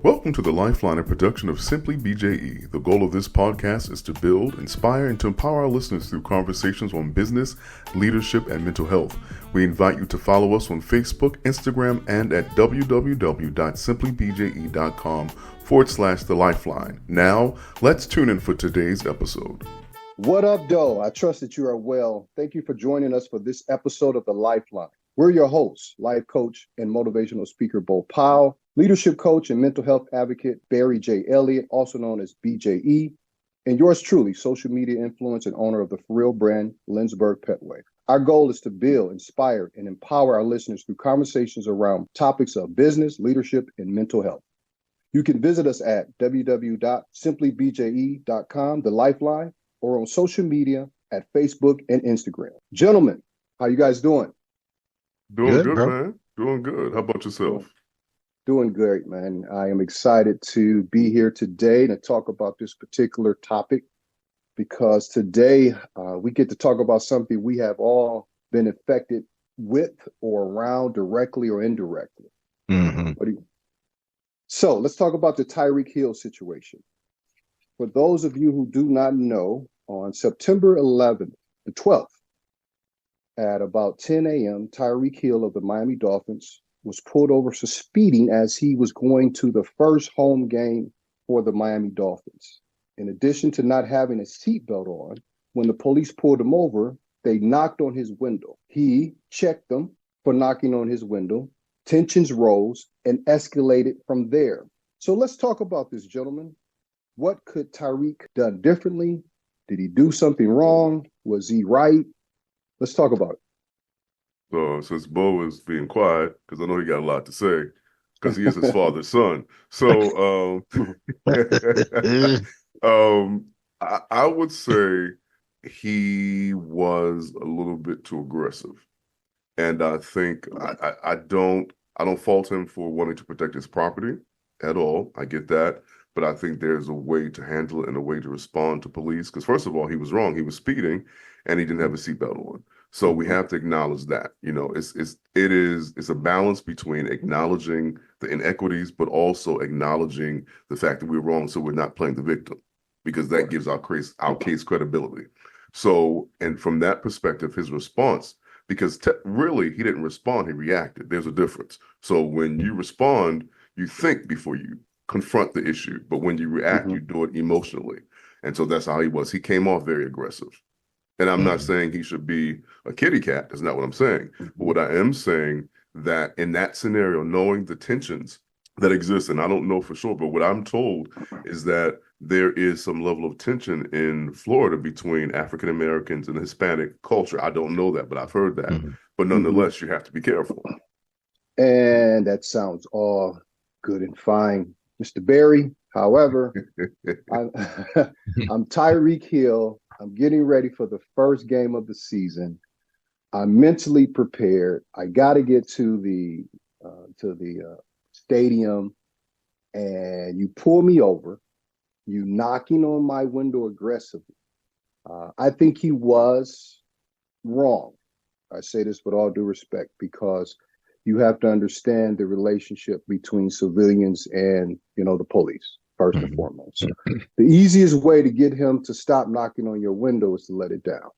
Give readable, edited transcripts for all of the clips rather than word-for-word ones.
Welcome to the Lifeline, a production of Simply BJE. The goal of this podcast is to build, inspire, and to empower our listeners through conversations on business, leadership, and mental health. We invite you to follow us on Facebook, Instagram, and at www.simplybje.com/the Lifeline. Now, let's tune in for today's episode. What up, Doe? I trust that you are well. Thank you for joining us for this episode of the Lifeline. We're your hosts, life coach and motivational speaker Bo Powell, leadership coach and mental health advocate Barry J. Elliott, also known as BJE, and yours truly, social media influencer and owner of the For Real brand, Lindsberg Petway. Our goal is to build, inspire, and empower our listeners through conversations around topics of business, leadership, and mental health. You can visit us at www.simplybje.com, the Lifeline, or on social media at Facebook and Instagram. Gentlemen, how you guys doing? Doing good, man. Doing good. How about yourself? Doing great, man. I am excited to be here today to talk about this particular topic because today we get to talk about something we have all been affected with or around directly or indirectly. So let's talk about the Tyreek Hill situation. For those of you who do not know, on September 11th, the 12th, at about 10 a.m., Tyreek Hill of the Miami Dolphins was pulled over for speeding as he was going to the first home game for the Miami Dolphins. In addition to not having a seatbelt on, when the police pulled him over, they knocked on his window. He checked them for knocking on his window. Tensions rose and escalated from there. So let's talk about this, gentlemen. What could Tyreek done differently? Did he do something wrong? Was he right? Let's talk about it. So since Bo is being quiet, because I know he got a lot to say, because he is his father's son. So I would say he was a little bit too aggressive. And I think I don't fault him for wanting to protect his property at all. I get that. But I think there's a way to handle it and a way to respond to police. Because first of all, he was wrong. He was speeding and he didn't have a seatbelt on. So we have to acknowledge that. You know, it's a balance between acknowledging the inequities, but also acknowledging the fact that we're wrong. So we're not playing the victim, because that gives our case credibility. So, and from that perspective, his response, because really he didn't respond, he reacted. There's a difference. So when you respond, you think before you confront the issue, but when you react, you do it emotionally. And so that's how he was. He came off very aggressive. And I'm not saying he should be a kitty cat. That's not what I'm saying. But what I am saying, that in that scenario, knowing the tensions that exist, and I don't know for sure, but what I'm told is that there is some level of tension in Florida between African Americans and Hispanic culture. I don't know that, but I've heard that. But nonetheless, you have to be careful. And that sounds all good and fine, Mr. Barry. However, I'm Tyreek Hill. I'm getting ready for the first game of the season. I'm mentally prepared. I got to get to the stadium, and you pull me over. You knocking on my window aggressively. I think he was wrong. I say this with all due respect, because you have to understand the relationship between civilians and, the police, first and foremost. The easiest way to get him to stop knocking on your window is to let it down.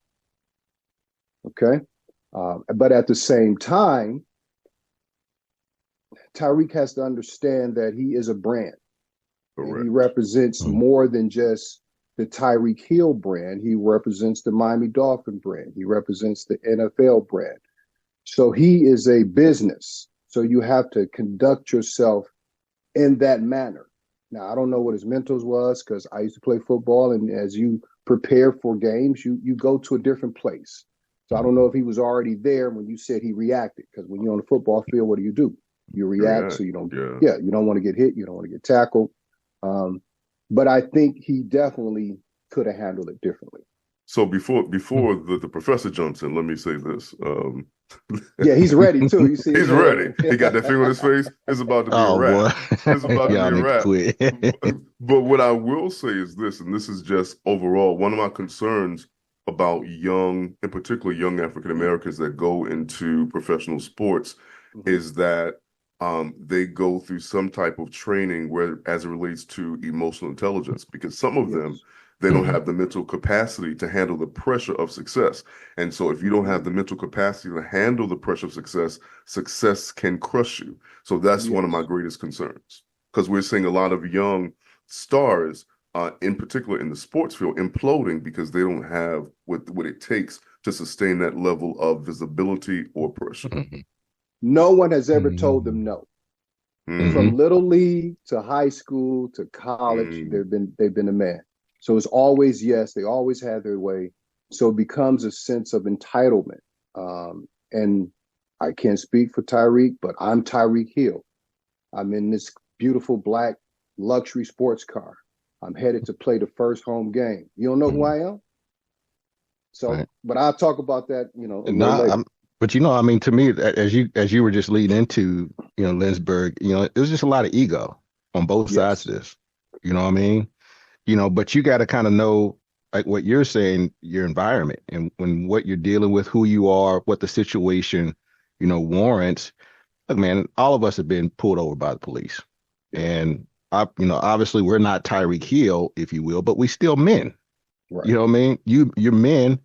Okay? But at the same time, Tyreek has to understand that he is a brand. And he represents more than just the Tyreek Hill brand. He represents the Miami Dolphin brand. He represents the NFL brand. So he is a business. So you have to conduct yourself in that manner. Now, I don't know what his mentals was, because I used to play football, and as you prepare for games, you go to a different place. So I don't know if he was already there when you said he reacted, because when you're on the football field, what do? You react, so you don't you don't want to get hit, you don't want to get tackled. But I think he definitely could have handled it differently. So before the professor jumps in, let me say this. Yeah, he's ready too. You see, he's ready. He got that finger on his face. It's about to be a wrap. It's about to be a wrap. But what I will say is this, and this is just overall, one of my concerns about young, in particular young African Americans that go into professional sports, is that they go through some type of training where, as it relates to emotional intelligence, because some of them Yes. they don't have the mental capacity to handle the pressure of success. And so, if you don't have the mental capacity to handle the pressure of success, success can crush you. So that's one of my Yes. greatest concerns because we're seeing a lot of young stars, in particular in the sports field, imploding because they don't have what it takes to sustain that level of visibility or pressure. Mm-hmm. No one has ever told them Mm-hmm. no. Mm-hmm. Mm, From little league to high school to college, mm, they've been a man. So it's always yes. They always had their way. So it becomes a sense of entitlement. And I can't speak for Tyreek, but I'm Tyreek Hill. I'm in this beautiful black luxury sports car. I'm headed to play the first home game. You don't know who Mm-hmm. I am? So, Right. but I'll talk about that, a No, little later. but I mean, to me, as you were just leading into, Lynchburg, it was just a lot of ego on both sides Yes, of this. You know what I mean? But you got to kind of know, like what you're saying, your environment and when what you're dealing with, who you are, what the situation, warrants. Look, man, all of us have been pulled over by the police, yes, and obviously we're not Tyreek Hill, if you will, but we still men. You right, know what I mean? You're men,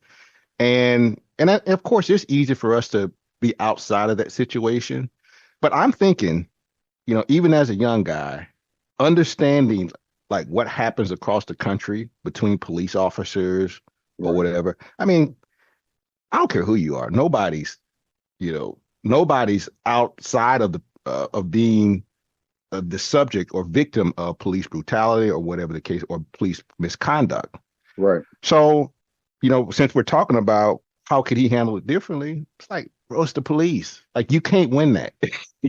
and of course it's easy for us to be outside of that situation. But I'm thinking, even as a young guy, understanding like what happens across the country between police officers or right, whatever. I mean, I don't care who you are. Nobody's outside of of being the subject or victim of police brutality or whatever the case, or police misconduct. right. So, since we're talking about how could he handle it differently, it's like, bro, it's the police. Like you can't win that.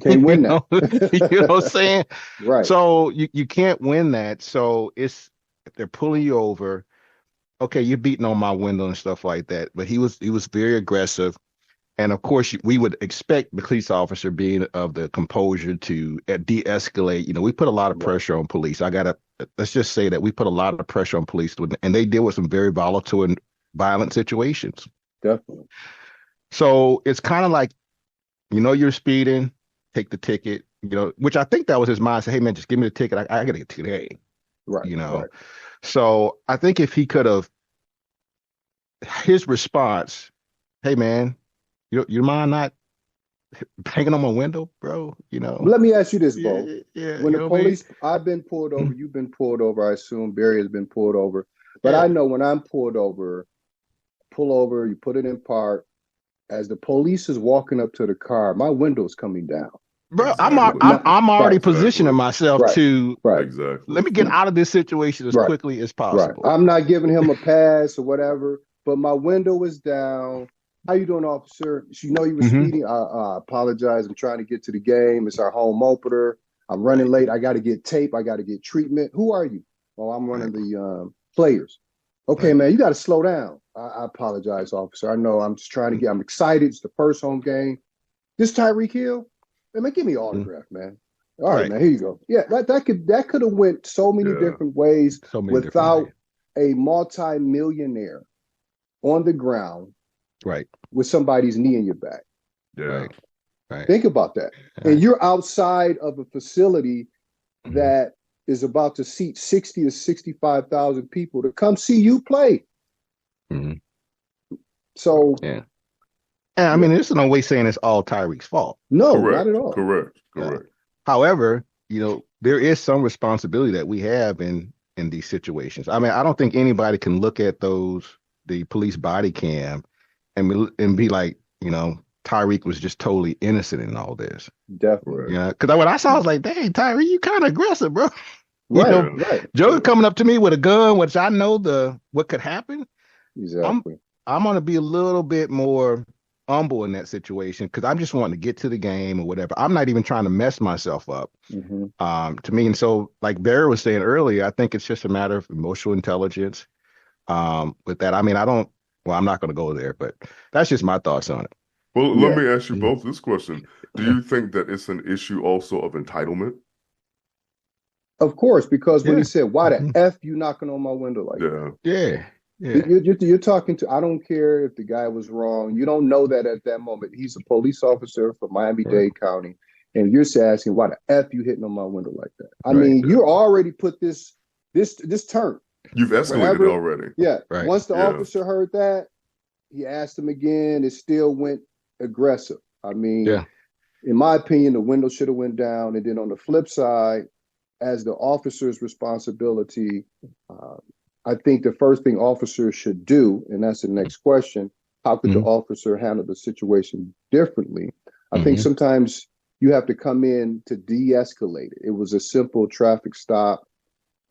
Can't you win that. know, what I'm saying? Right. So you can't win that. So if they're pulling you over, okay, you're beating on my window and stuff like that. But he was very aggressive. And of course, we would expect the police officer being of the composure to de-escalate. We put a lot of Right. pressure on police. Let's just say that we put a lot of pressure on police, and they deal with some very volatile and violent situations. Definitely. So it's kind of like, you're speeding, take the ticket, which I think that was his mind. Say, hey man, just give me the ticket. I got to get to the game, Right. you know. Right. So I think if he could have his response, hey man, you mind not banging on my window, bro? Let me ask you this, Bo. Yeah, yeah, When you the know what I mean? police, I've been pulled over, you've been pulled over, I assume Barry has been pulled over. But I Yeah, know when I'm pulled over, pull over, you put it in park. As the police is walking up to the car, my window's coming down. bro, exactly. I'm already Right, positioning Exactly. myself right, to right, Exactly. let me get out of this situation as right, quickly as right. possible. I'm not giving him a pass or whatever, but my window is down. How you doing, officer? You know you were Hmm. speeding. I apologize. I'm trying to get to the game. It's our home opener. I'm running Right, late. I got to get tape. I got to get treatment. Who are you? Oh, I'm one right, of the players. Okay, right. man, you got to slow down. I apologize, officer. I know I'm just trying to get. I'm excited. It's the first home game. This Tyreek Hill, man, give me an Mhm. autograph, man. All right, Right. man. Here you go. Yeah, that could have went so many Yeah. different ways So many different ways. without a multi-millionaire on the ground Right, with somebody's knee in your back. Yeah. right, right. Think about that. And Right. you're outside of a facility Mhm. that is about to seat 60 or 65,000 people to come see you play. Mhm. So, Yeah. And I yeah, mean, this is no way saying it's all Tyreek's fault. no, not at Correct. all. Correct. Uh, Correct. However, there is some responsibility that we have in these situations. I mean, I don't think anybody can look at the police body cam and be like, Tyreek was just totally innocent in all this. Definitely. Right. Yeah, because when I saw, I was like, dang, Tyreek, you kind of aggressive, bro. You Right, know, Yeah. right. Joker Yeah. coming up to me with a gun, which I know what could happen. I'm Exactly. I'm gonna be a little bit more humble in that situation because I'm just wanting to get to the game or whatever. I'm not even trying to mess myself up. Mm-hmm. To me, and so like Barry was saying earlier, I think it's just a matter of emotional intelligence. With that, I mean, I don't. Well, I'm not going to go there, but that's just my thoughts on it. Well, let Yeah, me ask you Mhm. both this question. Do you think that it's an issue also of entitlement? of course, because when he Yeah. said, "Why the Mhm. f you knocking on my window like that?" Yeah. Yeah. Yeah. You're talking to. I don't care if the guy was wrong. You don't know that at that moment. He's a police officer for Right. Miami-Dade County. And you're asking, why the F you hitting on my window like that? I Right. mean, you already put this term. You've escalated Wherever, already. yeah. Right. Once the Yeah. officer heard that, he asked him again. It still went aggressive. I mean, Yeah. in my opinion, the window should have went down. And then on the flip side, as the officer's responsibility, uh, I think the first thing officers should do, and that's the next question, how could the Mm-hmm. officer handle the situation differently? I think Mm-hmm. sometimes you have to come in to de-escalate it. It was a simple traffic stop.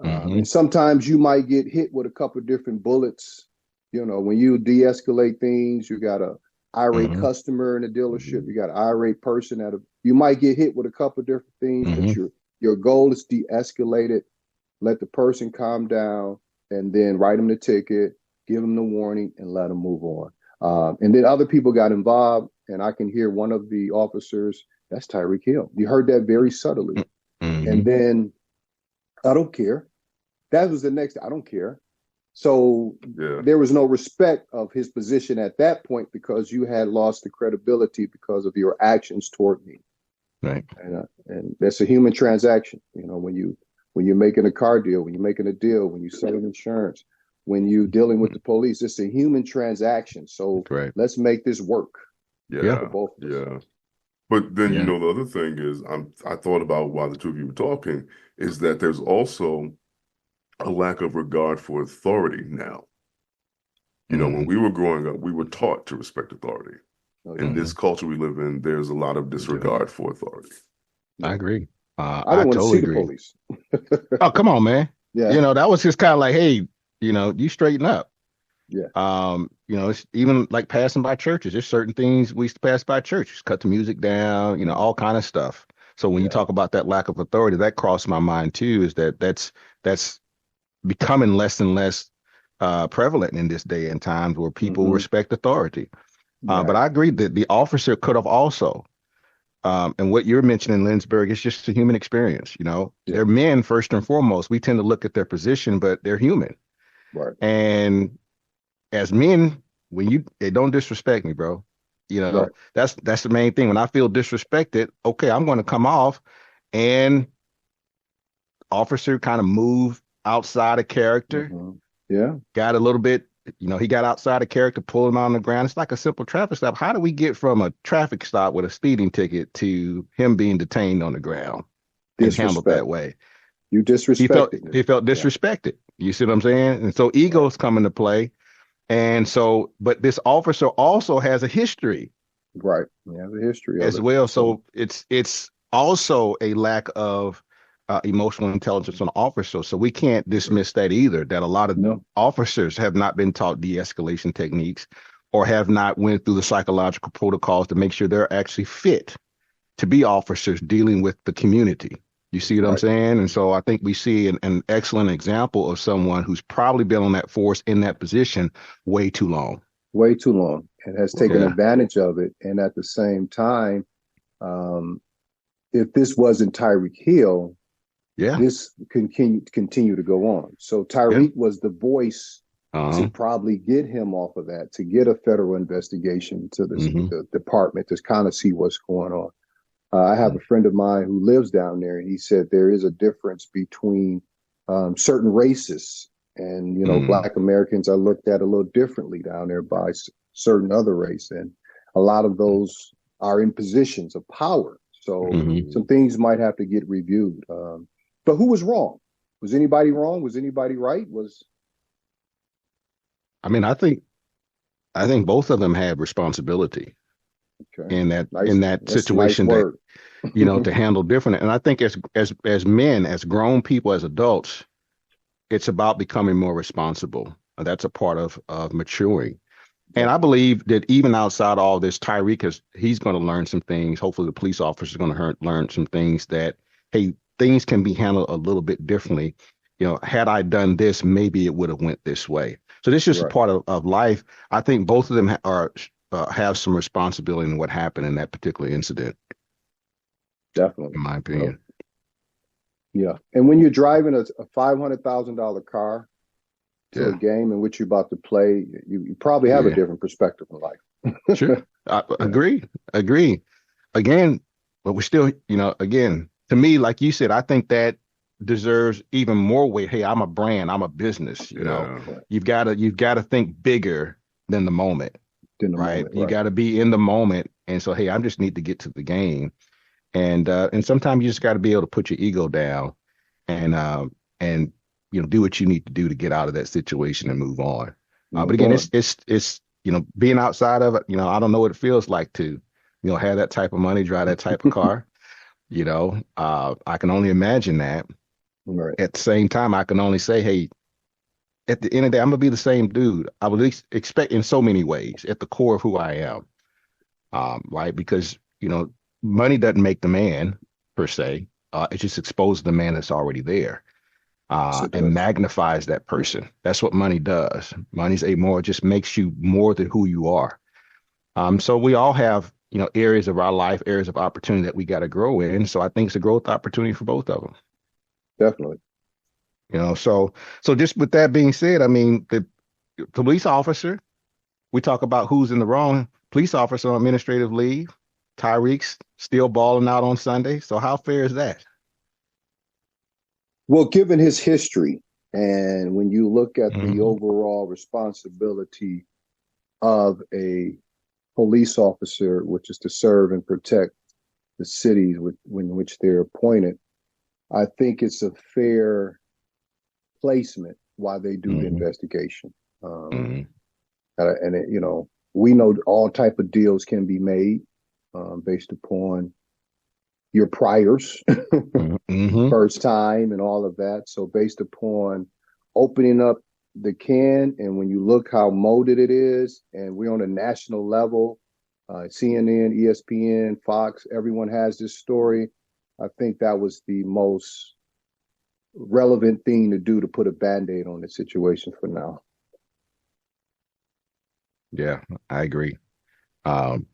Mm-hmm. And sometimes you might get hit with a couple of different bullets. You know, when you de-escalate things, you got a irate Mm-hmm. customer in a dealership, you got an irate person you might get hit with a couple of different things, Mm-hmm. but your goal is de-escalate it, let the person calm down, and then write them the ticket, give them the warning, and let them move on. And then other people got involved, and I can hear one of the officers, that's Tyreek Hill. You heard that very subtly. Mm-hmm. And then, I don't care. That was the next, I don't care. So there was no respect of his position at that point because you had lost the credibility because of your actions toward me. Right. And that's a human transaction. You know, when you're making a car deal, when you're making a deal, when you selling insurance, when you're dealing with the police, it's a human transaction. So let's make this work. Yeah. For both of us. Yeah. But then, Yeah. the other thing is, I thought about while the two of you were talking, is that there's also a lack of regard for authority now. When we were growing up, we were taught to respect authority. In this culture we live in, there's a lot of disregard for authority. I agree. I don't want to see the police. Oh, come on, man. Yeah. That was just kind of like, hey, you straighten up. Yeah. It's even like passing by churches. There's certain things we used to pass by churches, cut the music down, all kind of stuff. So when you talk about that lack of authority, that crossed my mind too, is that's becoming less and less prevalent in this day and times where people respect authority. But I agree that the officer could have also, and what you're mentioning, Lynnsburg, is just a human experience. They're men first and foremost. We tend to look at their position, but they're human. Right. And as men, they don't disrespect me, bro. That's the main thing. When I feel disrespected, okay, I'm going to come off, and officer kind of move outside of character. Yeah. Got a little bit, he got outside of character, pulled him out on the ground. It's like a simple traffic stop. How do we get from a traffic stop with a speeding ticket to him being detained on the ground and handled that way? You disrespected. He felt disrespected. You see what I'm saying? And so egos come into play. And so, but this officer also has a history. Right. He has a history as well. So it's also a lack of emotional intelligence on the officer. So we can't dismiss that either, that a lot of officers have not been taught de-escalation techniques or have not went through the psychological protocols to make sure they're actually fit to be officers dealing with the community. You see what I'm saying? And so I think we see an excellent example of someone who's probably been on that force in that position way too long. Way too long, and has taken advantage of it. And at the same time, if this wasn't Tyreek Hill, this continue to go on. So Tyreek was the voice to probably get him off of that, to get a federal investigation to the department to kind of see what's going on. I have a friend of mine who lives down there, and he said there is a difference between certain races. And, Black Americans are looked at a little differently down there by certain other race. And a lot of those are in positions of power. So some things might have to get reviewed. But who was wrong? Was anybody wrong? Was anybody right? I think both of them had responsibility in that situation that, to handle different. And I think as men, as grown people, as adults, it's about becoming more responsible. That's a part of maturing. And I believe that even outside all this, Tyreek he's going to learn some things. Hopefully the police officer is going to learn some things that, hey, things can be handled a little bit differently. Had I done this, maybe it would have went this way. So this is just a part of life. I think both of them have some responsibility in what happened in that particular incident. Definitely. In my opinion. Yeah. And when you're driving a $500,000 car to a game in which you're about to play, you probably have a different perspective in life. Sure. I agree. Again, but we're still, again, to me, like you said, I think that deserves even more weight. Hey, I'm a brand, I'm a business, Yeah. Right. you've got to think bigger than the moment, In the right? moment, You right. got to be in the moment. And so, hey, I just need to get to the game. And sometimes you just got to be able to put your ego down and do what you need to do to get out of that situation and move on. But Move again, on. it's being outside of it. I don't know what it feels like to have that type of money, drive that type of car. I can only imagine that. Right. At the same time, I can only say, hey, at the end of the day, I'm gonna be the same dude. I would at least expect in so many ways at the core of who I am. Right? Because money doesn't make the man per se. It just exposes the man that's already there, Yes, it and does. magnifies that person. That's what money does. Money's a more, it just makes you more than who you are. So we all have, areas of our life, areas of opportunity that we got to grow in. So I think it's a growth opportunity for both of them. Definitely. So just with that being said, I mean, the police officer, we talk about who's in the wrong. Police officer on administrative leave. Tyreek's still balling out on Sunday. So how fair is that? Well, given his history, and when you look at the Hmm. overall responsibility of a police officer, which is to serve and protect the cities in which they're appointed, I think it's a fair placement while they do the Hmm. investigation. Um, Hmm. and it, we know all type of deals can be made based upon your priors, Hmm. first time, and all of that. So based upon opening up the can, and when you look how molded it is, and we're on a national level, CNN, ESPN, Fox, everyone has this story. I think that was the most relevant thing to do to put a band-aid on the situation for now. Yeah, I agree. Um,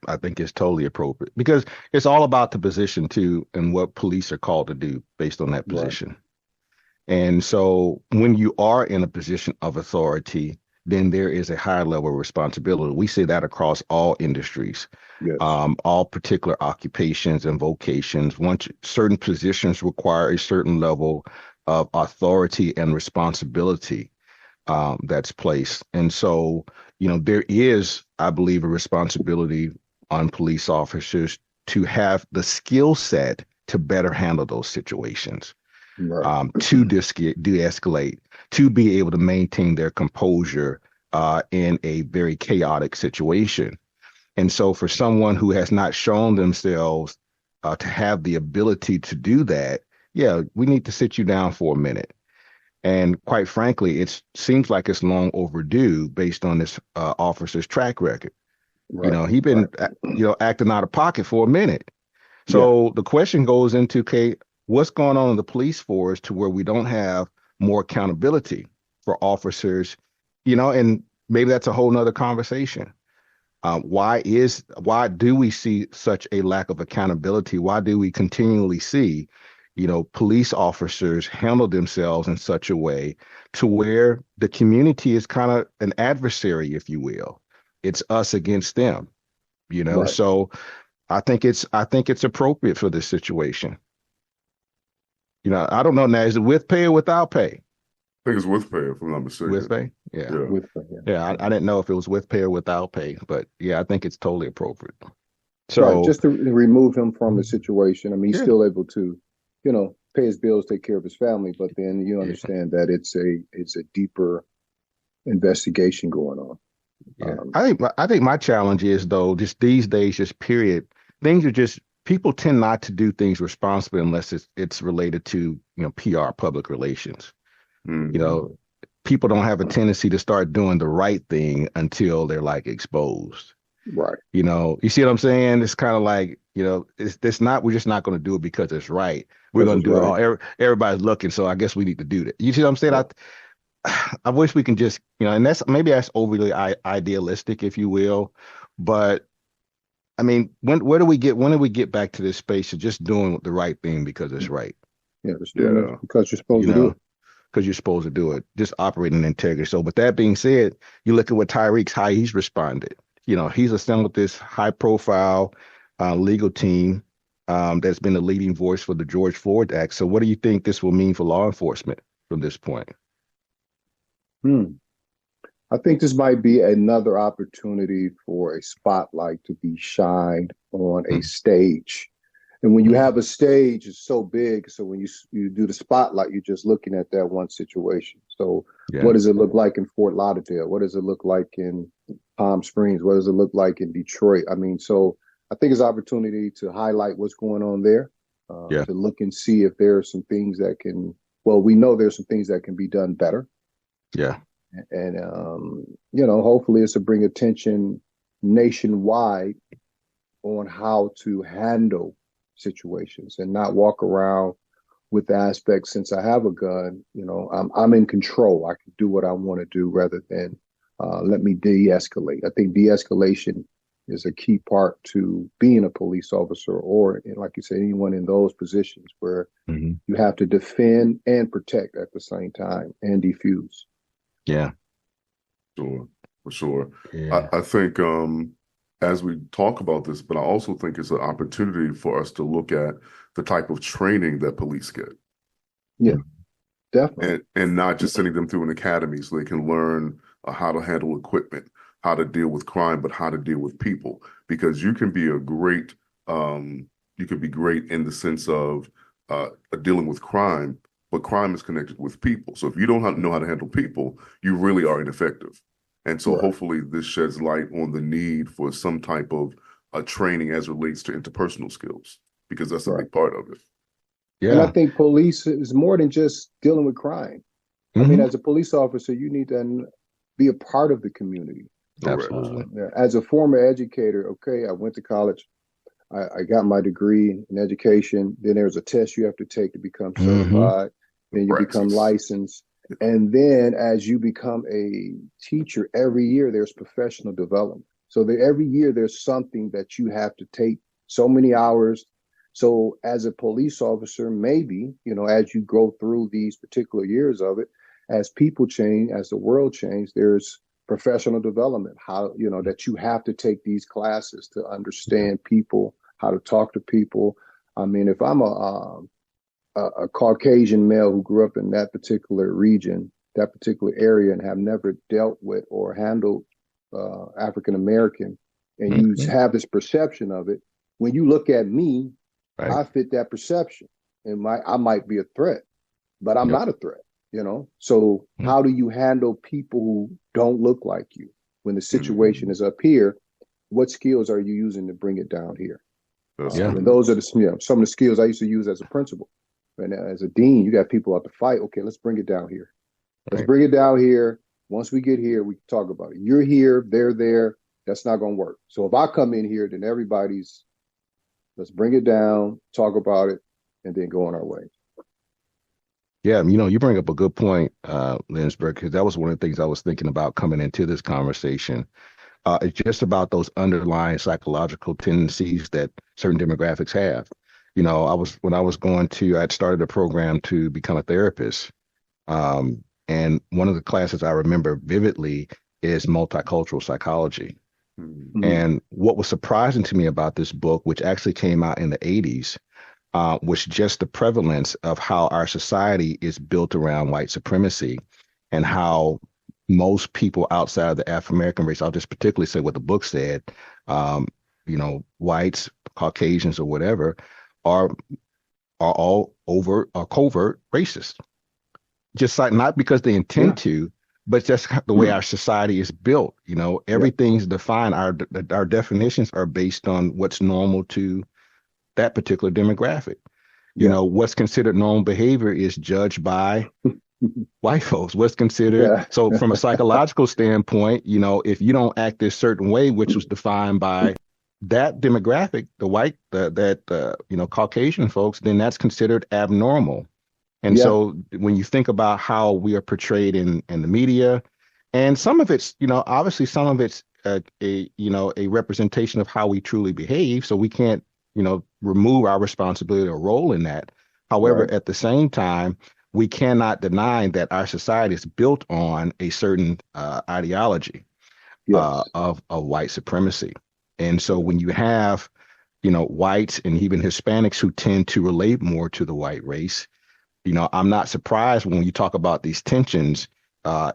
I think it's totally appropriate because it's all about the position too and what police are called to do based on that Right. position. And so when you are in a position of authority, then there is a higher level of responsibility. We say that across all industries, Yes. all particular occupations and vocations. Once certain positions require a certain level of authority and responsibility, that's placed. And so, there is, I believe, a responsibility on police officers to have the skill set to better handle those situations, Right. to de-escalate, to be able to maintain their composure in a very chaotic situation. And so, for someone who has not shown themselves to have the ability to do that, yeah, we need to sit you down for a minute. And quite frankly, it seems like it's long overdue based on this officer's track record. Right. He been, Right. acting out of pocket for a minute. Yeah. So the question goes into, okay, what's going on in the police force to where we don't have more accountability for officers, and maybe that's a whole nother conversation. Why do we see such a lack of accountability? Why do we continually see, police officers handle themselves in such a way to where the community is kind of an adversary, if you will? It's us against them, Right. So I think it's appropriate for this situation. I don't know now, is it with pay or without pay? I think it's with pay, if I'm not With mistaken. pay? Yeah. Yeah. With yeah. Yeah. I didn't know if it was with pay or without pay, but yeah, I think it's totally appropriate. Right. So Just to remove him from the situation. I mean, he's yeah, still able to, pay his bills, take care of his family, but then you yeah, understand that it's a deeper investigation going on. yeah. Um, I think my challenge is though, just these days, just period, things are just people tend not to do things responsibly unless it's related to, PR, public relations. You Hmm. know, people don't have a tendency to start doing the right thing until they're like exposed. right. You see what I'm saying? It's kind of like, it's not, we're just not going to do it because it's right. We're Because going it's to do it. right. Oh, everybody's looking, so I guess we need to do that. You see what I'm saying? Yeah. I wish we can just, and that's overly idealistic, if you will. But I mean, when do we get back to this space of just doing the right thing because it's right? Yeah. Just doing this Yeah. because you're You supposed to do know, it. because you're supposed to do it, just operating in integrity. So, with that being said, you look at what how he's responded. He's assembled this high profile legal team. that's been the leading voice for the George Floyd Act. So what do you think this will mean for law enforcement from this point? Hmm. I think this might be another opportunity for a spotlight to be shined on a Mm, stage. And when you mm, have a stage, it's so big. So when you do the spotlight, you're just looking at that one situation. So yeah, what does it look like in Fort Lauderdale? What does it look like in Palm Springs? What does it look like in Detroit? I mean, so I think it's an opportunity to highlight what's going on there, yeah, to look and see if there are some things that can, well, we know there's some things that can be done better. yeah, And, hopefully it's to bring attention nationwide on how to handle situations and not walk around with the aspect, since I have a gun, I'm in control. I can do what I want to do rather than let me de-escalate. I think de-escalation is a key part to being a police officer, or like you said, anyone in those positions where hmm, you have to defend and protect at the same time and defuse. yeah, Sure, for sure. yeah, I think as we talk about this, but I also think it's an opportunity for us to look at the type of training that police get, Yeah, mm, definitely. and not just sending them through an academy so they can learn how to handle equipment, how to deal with crime, but how to deal with people. Because you could be great in the sense of dealing with crime, but crime is connected with people. So if you don't know how to handle people, you really are ineffective. And so Right, hopefully this sheds light on the need for some type of training as relates to interpersonal skills, because that's a right. big part of it. And I yeah, think police is more than just dealing with crime. I mean, hmm, as a police officer, you need to be a part of the community. Correct. absolutely, As a former educator, okay, I went to college. I got my degree in education. Then there's a test you have to take to become hmm, certified. Then you become Praxis. licensed. And then as you become a teacher, every year there's professional development. So every year there's something that you have to take so many hours. So as a police officer, maybe, as you go through these particular years of it, as people change, as the world changes, there's professional development, how, that you have to take these classes to yeah, understand people, how to talk to people. I mean, if I'm a Caucasian male who grew up in that particular region, that particular area, and have never dealt with or handled African American, and you hmm, have this perception of it, when you look at me, right, I fit that perception, and I might be a threat, but I'm yep, not a threat. So mm, how do you handle people who don't look like you when the situation Mhm. is up here? What skills are you using to bring it down here? That's yeah, And true. those are some of the skills I used to use as a principal. And as a dean, you got people out to fight. Okay, let's bring it down here. Let's right, bring it down here. Once we get here, we can talk about it. You're here, they're there. That's not going to work. So if I come in here, then let's bring it down, talk about it, and then go on our way. yeah. You bring up a good point, Lynchburg, because that was one of the things I was thinking about coming into this conversation. It's just about those underlying psychological tendencies that certain demographics have. When I was I'd started a program to become a therapist. And one of the classes I remember vividly is multicultural psychology. Mhm. Mm-hmm. And what was surprising to me about this book, which actually came out in the 80s, was just the prevalence of how our society is built around white supremacy and how most people outside of the African American race, I'll just particularly say what the book said, um, whites, Caucasians, or whatever, are are all overt or covert racist. Just like not because they intend Yeah. to, but just the way our society is built. Yeah. Everything's defined. Our definitions are based on what's normal to that particular demographic. Yeah. What's considered normal behavior is judged by white folks. What's considered Yeah. so from a psychological standpoint, if you don't act this certain way, which was defined by that demographic, the white, Caucasian folks, then that's considered abnormal. And Yeah. so when you think about how we are portrayed in the media, and some of it's, obviously some of it's a representation of how we truly behave. So we can't, remove our responsibility or role in that. However, Right. at the same time, we cannot deny that our society is built on a certain ideology Yes. of white supremacy. And so Yeah. when you have whites and even Hispanics who tend to relate more to the white race. I'm not surprised when you talk about these tensions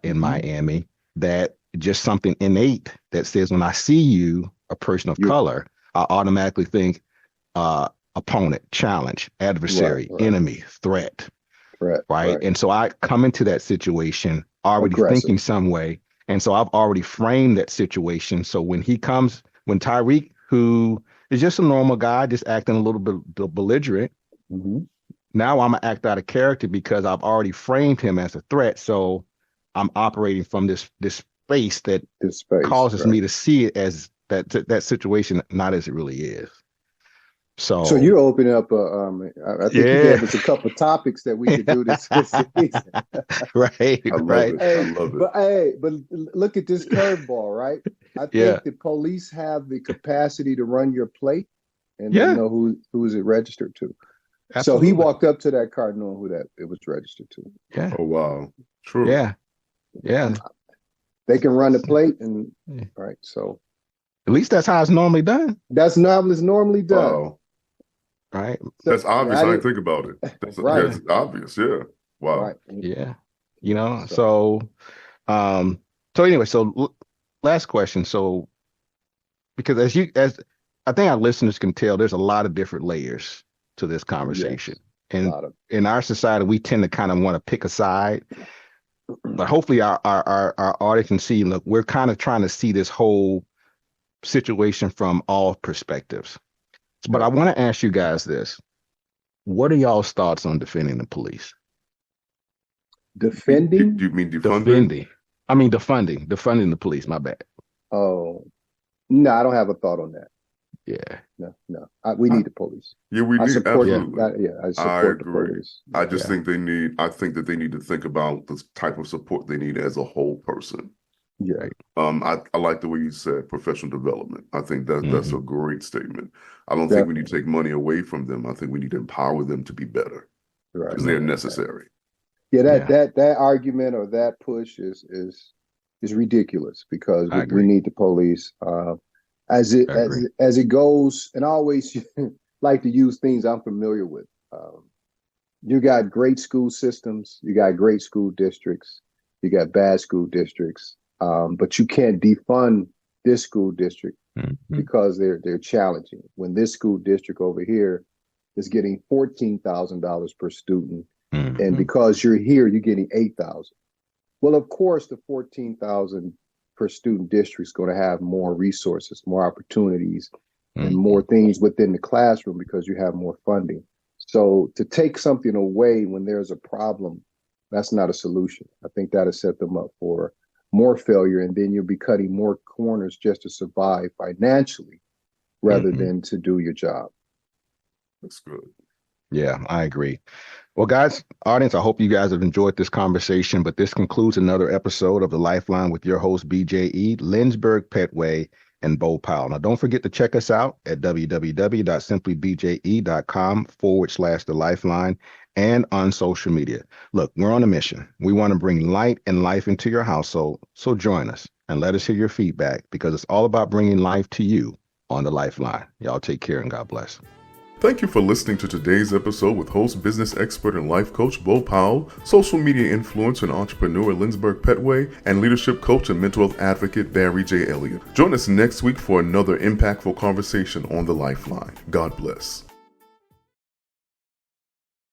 in Miami, that just something innate that says when I see you, a person of color, I automatically think opponent, challenge, adversary, enemy, threat. Right. And so I come into that situation already thinking some way. And so I've already framed that situation. So when Tyreek, who is just a normal guy, just acting a little bit belligerent, now I'm gonna act out of character because I've already framed him as a threat. So I'm operating from this space that causes me to see it as that situation not as it really is. So you're opening up I think you gave us a couple of topics that we could do this season. Right. I love it. But look at this curveball, right? I think the police have the capacity to run your plate and they know who is it registered to. Absolutely. So he walked up to that car knowing who that it was registered to. Yeah. Oh wow. True. Yeah. Yeah. They can run the plate and right. So at least that's how it's normally done. That's normally done. Wow. Right. So, that's obvious. I didn't think about it. That's obvious. Yeah. Wow. Right. Yeah. So anyway, so last question. So because as I think our listeners can tell, there's a lot of different layers to this conversation. Yes, and in our society, we tend to kind of want to pick a side. But hopefully our audience can see, look, we're kind of trying to see this whole situation from all perspectives. But I want to ask you guys this. What are y'all's thoughts on defending the police? Defending? Do you mean defunding? I mean defunding the police, my bad. Oh, no, I don't have a thought on that. Yeah. No. We need the police. Yeah, we need absolutely. I support the police. I just think I think that they need to think about the type of support they need as a whole person. Yeah. I like the way you said professional development. I think that's a great statement. I don't think we need to take money away from them. I think we need to empower them to be better. Right. Because they're necessary. Yeah, that argument or that push is ridiculous because we need the police. As it goes, and I always like to use things I'm familiar with. You got great school systems, you got great school districts, you got bad school districts, but you can't defund this school district because they're challenging. When this school district over here is getting $14,000 per student, and because you're here, you're getting $8,000. Well, of course, the $14,000 per student district is going to have more resources, more opportunities, and more things within the classroom because you have more funding. So to take something away when there's a problem, that's not a solution. I think that'll set them up for more failure, and then you'll be cutting more corners just to survive financially rather than to do your job. That's good. Yeah, I agree. Well, guys, audience, I hope you guys have enjoyed this conversation, but this concludes another episode of The Lifeline with your host, BJE, Lynchburg Petway, and Bo Powell. Now, don't forget to check us out at www.simplybje.com/The Lifeline and on social media. Look, we're on a mission. We want to bring light and life into your household, so join us and let us hear your feedback because it's all about bringing life to you on The Lifeline. Y'all take care and God bless. Thank you for listening to today's episode with host, business expert, and life coach Bo Powell, social media influencer and entrepreneur Lynchburg Petway, and leadership coach and mental health advocate Barry J. Elliott. Join us next week for another impactful conversation on The Lifeline. God bless.